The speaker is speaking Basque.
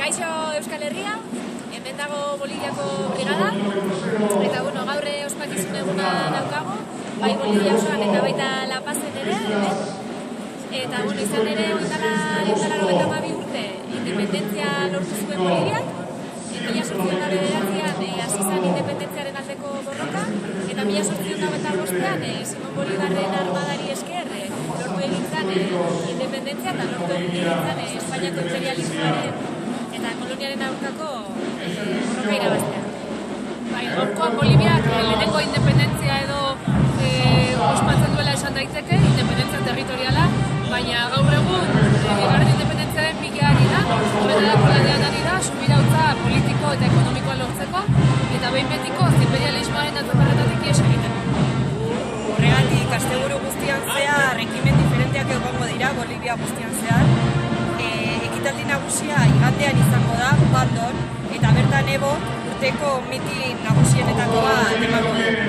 Kaixo Euskal Herria, hemen dago Boliviako brigada, eta gaur ospakizun eguna daukago, bai Bolivia osoan eta baita La Pazen ere, eta izan ere oindala urte independentzia lortu zuen Boliviak, 1899an hasi zen independentziaren aldeko borroka, eta 1895an Simon Bolivarren armadari esker lortu egin zen independentzia eta lortu egin zen Espainiako imperialismoaren eta koloniaren aurkako borroka irabaztea. Gaurkoan Boliviak lehenengo independentzia edo ospatzen duela esan daiteke, independentzia territoriala, baina gaur egun bigarren independentziaren bila ari da, horretarako lanean ari da, subirautza politiko eta ekonomikoa lortzeko, eta behin betiko imperialismoaren atzaparretatik ihes egiten. Horregatik, asteburu guztian zehar, ekimen diferenteak egongo dira Bolivia guztian zehar. Ekitaldi nagusia igandean izango da, Bandon, eta bertan Evo urteko mitin nagusienetako bat emango du.